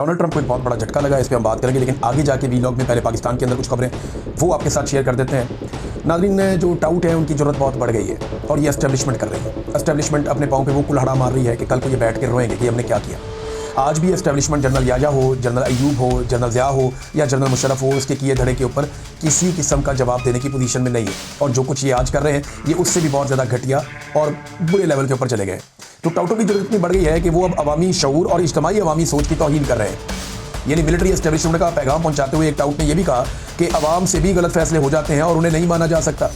Donald Trump को एक बहुत बड़ा झटका लगा, इस पर हम बात करेंगे, लेकिन आगे जाके वीलॉग में पहले पाकिस्तान के अंदर कुछ खबरें वो आपके साथ शेयर कर देते हैं। नाज़रीन, जो टाउट है उनकी ज़रूरत बहुत बढ़ गई है और ये एस्टेब्लिशमेंट कर रही है। एस्टेब्लिशमेंट अपने पाँव पे वो कुल्हाड़ा मार रही है कि कल को ये बैठ के रोएंगे कि हमने क्या किया। आज भी एस्टेब्लिशमेंट जनरल याजा हो, जनरल अयूब हो, जनरल ज़िया हो या जनरल मुशर्रफ हो, उसके किए धड़े के ऊपर किसी किस्म का जवाब देने की पोजीशन में नहीं है। और जो कुछ ये आज कर रहे हैं ये उससे भी बहुत ज़्यादा घटिया और बुरे लेवल के ऊपर चले गए। तो टाउटों की जरूरत इतनी बढ़ गई है कि वो अब अवामी शऊर और इज्तिमाई अवामी सोच की तौहीन कर रहे हैं। यानी मिलिट्री एस्टेब्लिशमेंट का पैगाम पहुंचाते हुए एक टाउट ने यह भी कहा कि अवाम से भी गलत फैसले हो जाते हैं और उन्हें नहीं माना जा सकता।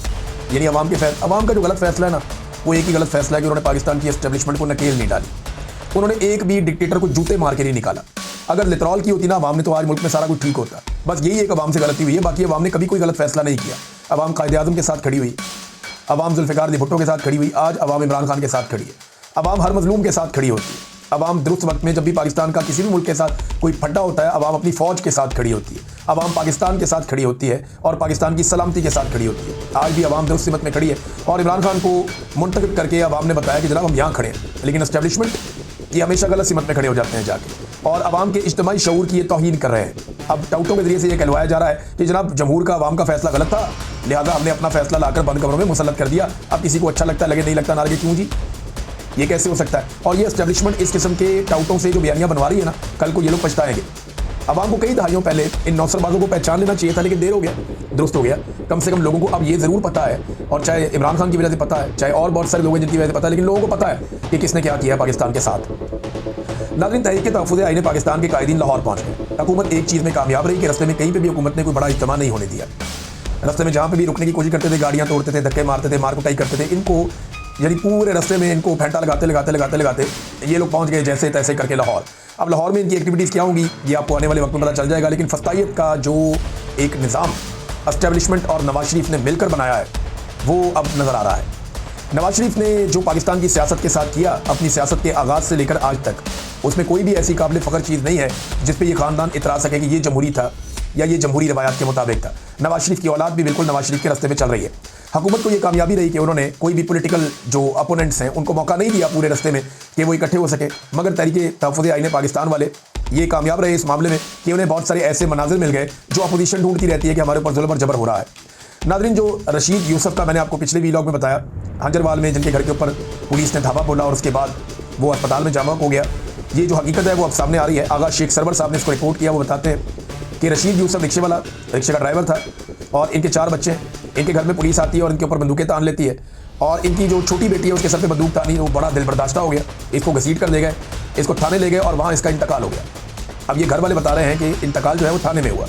यानी अवाम का जो गलत फैसला है ना, वो एक ही गलत फैसला है कि उन्होंने पाकिस्तान की एस्टेब्लिशमेंट को नकेल नहीं डाली। उन्होंने एक भी डिक्टेटर को जूते मार के नहीं निकाला। अगर लितरॉल की होती ना अवाम ने, तो आज मुल्क में सारा कुछ ठीक होता। बस यही एक अवाम से गलती हुई है, बाकी अवाम ने कभी कोई गलत फैसला नहीं किया। अवाम कायदे आज़म के साथ खड़ी हुई, अवाम जुल्फ़िकार अली भुट्टो के साथ खड़ी हुई, आज अवाम इमरान खान के साथ खड़ी है। अवाम हर मजलूम के साथ खड़ी होती है। अवाम दुरुस्त वक्त में जब भी पाकिस्तान का किसी भी मुल्क के साथ कोई फड्डा होता है, अवाम अपनी फ़ौज के साथ खड़ी होती है। अवाम पाकिस्तान के साथ खड़ी होती है और पाकिस्तान की सलामती के साथ खड़ी होती है। आज भी अवाम दुरुस्त सिमत में खड़ी है और इमरान खान को मुंतखब करके अवाम ने बताया कि जनाब हम यहाँ खड़े हैं, लेकिन एस्टेब्लिशमेंट ये हमेशा गलत सिमत में खड़े हो जाते हैं जाके, और अवाम के इज्तिमाई शऊर की ये तौहीन कर रहे हैं। अब टाउटों के जरिए से ये कहलवाया जा रहा है कि जनाब जमहूर का अवाम का फैसला गलत था, लिहाजा हमने अपना फैसला लाकर बंद कमरों में मुसल्लत कर दिया। अब किसी को अच्छा लगता है, लगे नहीं लगता नारे क्यों जी, ये कैसे हो सकता है। और ये एस्टेब्लिशमेंट इस किस्म के टाउटों से जो बयानियां बनवा रही है ना, कल को ये लोग पछताएंगे। अवाम को कई दहाइयों पहले इन नौसरबाजों को पहचान लेना चाहिए था, लेकिन देर हो गया, दुरुस्त हो गया। कम से कम लोगों को अब ये ज़रूर पता है, और चाहे इमरान खान की वजह से पता है, चाहे और बहुत सारे लोग हैं जिनकी वजह से पता है, लेकिन लोगों को पता है कि किसने क्या किया पाकिस्तान के साथ। नाज़रीन, तहरीक तहफ़्फ़ुज़ आईन पाकिस्तान के कायदीन लाहौर पहुँच गए। हुकूमत एक चीज़ में कामयाब रही कि रस्ते में कहीं पर भी हुकूमत ने कोई बड़ा इज्तिमा नहीं होने दिया। रस्ते में जहाँ पर भी रुकने की कोशिश करते थे, गाड़ियाँ तोड़ते थे, धक्के मारते थे, मार कुटाई करते थे, इनको यानी पूरे रास्ते में इनको फेंटा लगाते ये लोग पहुंच गए जैसे तैसे करके लाहौर। अब लाहौर में इनकी एक्टिविटीज़ क्या होंगी ये आपको आने वाले वक्त में पता चल जाएगा, लेकिन फस्तायत का जो एक निज़ाम एस्टेब्लिशमेंट और नवाज शरीफ ने मिलकर बनाया है वो अब नज़र आ रहा है। नवाज शरीफ ने जो पाकिस्तान की सियासत के साथ किया, अपनी सियासत के आगाज़ से लेकर आज तक, उसमें कोई भी ऐसी काबिल फ़ख्र चीज़ नहीं है जिस पर यह ख़ानदान इतरा सके कि ये जमहूरी था या ये जमहूरी रवायात के मुताबिक था। नवाज शरीफ की औलाद भी बिल्कुल नवाज शरीफ के रास्ते पे चल रही है। हुकूमत को ये कामयाबी रही कि उन्होंने कोई भी पॉलिटिकल जो अपोनेंट्स हैं उनको मौका नहीं दिया पूरे रास्ते में कि वो इकट्ठे हो सके, मगर तहरीक तहफ़्फ़ुज़ आईन पाकिस्तान वाले ये कामयाब रहे इस मामले में कि उन्हें बहुत सारे ऐसे मनाजिर मिल गए जो अपोजिशन ढूंढती रहती है कि हमारे ऊपर जुल्म और जबर हो रहा है। नाज़रीन, जो रशीद यूसुफ का मैंने आपको पिछले वीलॉग में बताया, हंजरवाल में जिनके घर के ऊपर पुलिस ने धावा बोला और उसके बाद वो अस्पताल में जामा हो गया, ये जो हकीकत है वो अब सामने आ रही है। आगा शेख सरवर साहब ने इसको रिपोर्ट किया। वो बताते हैं कि रशीद यूसुफ रिक्शे का ड्राइवर था और इनके 4 बच्चे हैं। इनके घर में पुलिस आती है और इनके ऊपर बंदूकें तान लेती है, और इनकी जो छोटी बेटी है उसके सर पे बंदूक तानी, वो बड़ा दिल बर्दाश्त हो गया। इसको घसीट कर ले गए, इसको थाने ले गए और वहाँ इसका इंतकाल हो गया। अब ये घर वाले बता रहे हैं कि इंतकाल जो है वो थाने में हुआ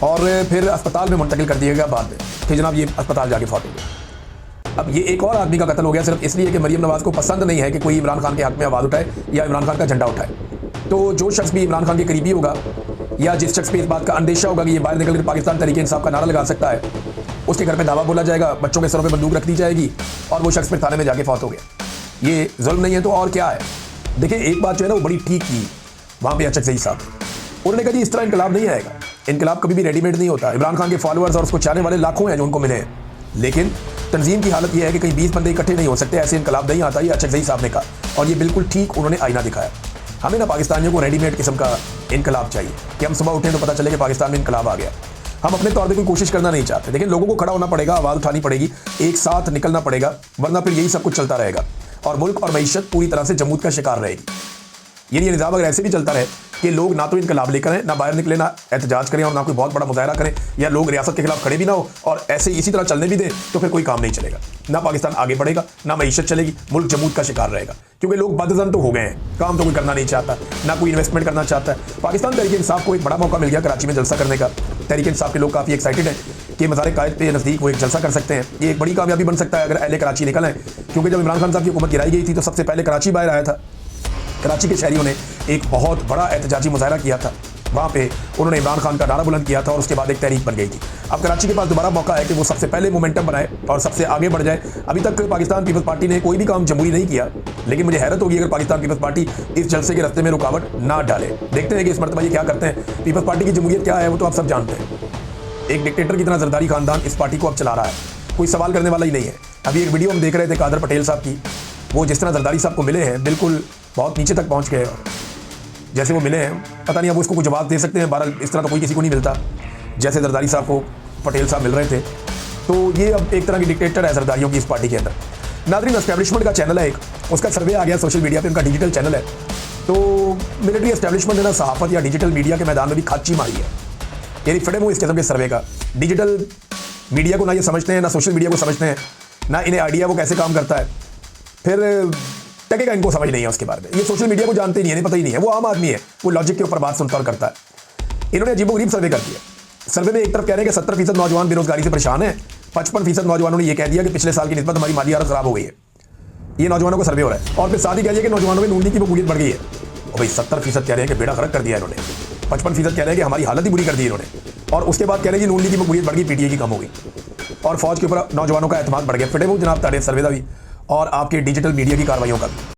और फिर अस्पताल में मुंतकिल कर दिया गया बाद में कि जनाब ये अस्पताल जाके फौत हो गया। अब ये एक और आदमी का कत्ल हो गया सिर्फ इसलिए कि मरीम नवाज़ को पसंद नहीं है कि कोई इमरान खान के हक़ में आवाज़ उठाए या इमरान खान का झंडा उठाए। तो जो शख्स भी इमरान खान के करीबी होगा या जिस शख्स पे इस बात का अंदेशा होगा कि ये बाहर निकल कर पाकिस्तान तहरीक इंसाफ का नारा लगा सकता है, उसके घर पे दावा बोला जाएगा, बच्चों के सरों पे बंदूक रख दी जाएगी और वो शख्स फिर थाने में जाके फौत हो गया। ये जुल्म नहीं है तो और क्या है। देखिए, एक बात जो है ना वो बड़ी ठीक की वहाँ पे अचक सही साहब, उन्होंने कहा इस तरह इनकलाब नहीं आएगा। इनकलाब कभी भी रेडीमेड नहीं होता। इमरान खान के फॉलोअर्स और उसको चाहने वाले लाखों हैं जो उनको मिले हैं, लेकिन तंजीम की हालत यह है कि कहीं 20 बंदे इकट्ठे नहीं हो सकते, ऐसे इनकलाब नहीं आता। ये अचक सही साहब ने कहा और ये बिल्कुल ठीक उन्होंने आईना दिखाया। हमें ना पाकिस्तानियों को रेडीमेड किस्म का इनकलाब चाहिए कि हम सुबह उठें तो पता चले कि पाकिस्तान में इनकलाब आ गया। हम अपने तौर पे कोई कोशिश करना नहीं चाहते, लेकिन लोगों को खड़ा होना पड़ेगा, आवाज़ उठानी पड़ेगी, एक साथ निकलना पड़ेगा, वरना फिर यही सब कुछ चलता रहेगा और मुल्क और मईशत पूरी तरह से जमूद का शिकार रहेगी। ये निज़ाम अगर ऐसे भी चलता रहे कि लोग ना तो इनकलाब लेकर आए, ना बाहर निकले, ना एहतजाज करें और ना कोई बहुत बड़ा मुजाहरा करें, या लोग रियासत के खिलाफ खड़े भी ना हो और ऐसे इसी तरह चलने भी दें, तो फिर कोई काम नहीं चलेगा। ना पाकिस्तान आगे बढ़ेगा, ना मईशत चलेगी, मुल्क जमूद का शिकार रहेगा। क्योंकि लोग बदज़न तो हो गए हैं, काम तो कोई करना नहीं चाहता, ना कोई इन्वेस्टमेंट करना चाहता है। पाकिस्तान तहरीक इंसाफ को एक बड़ा मौका मिल गया कराची में जलसा करने का। तहरीक इंसाफ के लोग काफ़ी एक्साइटेड हैं कि मज़ार कायद के नज़दीक वो एक जलसा कर सकते हैं। ये एक बड़ी कामयाबी बन सकता है अगर अहले कराची निकल आए, क्योंकि जब इमरान खान साहब की हुकूमत गिराई गई थी तो सबसे पहले कराची बाहर आया था। कराची के शहरियों ने एक बहुत बड़ा एहतजाजी मुजाहरा किया था, वहाँ पे उन्होंने इमरान खान का नारा बुलंद किया था और उसके बाद एक तहरीक बन गई थी। अब कराची के पास दोबारा मौका है कि वो सबसे पहले मोमेंटम बनाए और सबसे आगे बढ़ जाए। अभी तक पाकिस्तान पीपल्स पार्टी ने कोई भी काम जमहूरी नहीं किया, लेकिन मुझे हैरत होगी अगर पाकिस्तान पीपल्स पार्टी इस जलसे के रास्ते में रुकावट ना डाले। देखते हैं कि इस मरतबा ये क्या करते हैं। पीपल्स पार्टी की जमहूरियत क्या है वो तो आप सब जानते हैं। एक डिक्टेटर की तरह जरदारी खानदान इस पार्टी को अब चला रहा है, कोई सवाल करने वाला ही नहीं है। अभी एक वीडियो हम देख रहे थे कादर पटेल साहब की, वो जिस तरह जरदारी साहब को मिले हैं बिल्कुल बहुत नीचे तक पहुँच गए। जैसे वो मिले हैं, पता नहीं अब उसको कोई जवाब दे सकते हैं। 12 इस तरह तो कोई किसी को नहीं मिलता जैसे जरदारी साहब को पटेल साहब मिल रहे थे। तो ये अब एक तरह की डिक्टेटर है जरदारियों की इस पार्टी के अंदर। नादरीन, एस्टैब्लिशमेंट का चैनल है एक, उसका सर्वे आ गया सोशल मीडिया पे, उनका डिजिटल चैनल है। तो मिलिट्री एस्टैब्लिशमेंट ने ना सहाफ़त या डिजिटल मीडिया के मैदान में भी खाची मारी है। यानी फिटे मुँह इस किस्म के सर्वे का। डिजिटल मीडिया को ना ये समझते हैं, ना सोशल मीडिया को समझते हैं, ना इन्हें आइडिया वो कैसे काम करता है। फिर टकेगा इनको समझ नहीं है उसके बारे में। ये सोशल मीडिया को जानते ही नहीं है, नहीं पता ही नहीं है। वो आम आदमी है, वो लॉजिक के ऊपर बात सुनता और करता है। इन्होंने अजीबोगरीब सर्वे कर दिया। सर्वे में एक तरफ कह रहे हैं कि 70% नौजवान बेरोजगारी से परेशान है, 55% नौजवानों ने यह कह दिया कि पिछले साल की निस्बत हमारी माली हालत खराब हो गई है। ये नौजवानों को सर्वे हो रहा है। और फिर साथ ही कह दिया कि नौजवानों में नून लीग की मकबूलियत बढ़ गई है। और भाई 70% कह रहे हैं कि बेड़ा गर्क कर दिया इन्होंने, 55% कह रहे हैं कि हमारी हालत ही बुरी कर दी इन्होंने, और उसके बाद कह रहे हैं कि नून लीग की मकबूलियत बढ़ गई, पीटीआई की कम हो गई, और फौज के ऊपर नौजवानों का एतमाद बढ़ गया। फिटे मुँह जनाब ताड़े सर्वे का भी और आपके डिजिटल मीडिया की कार्रवाइयों का भी।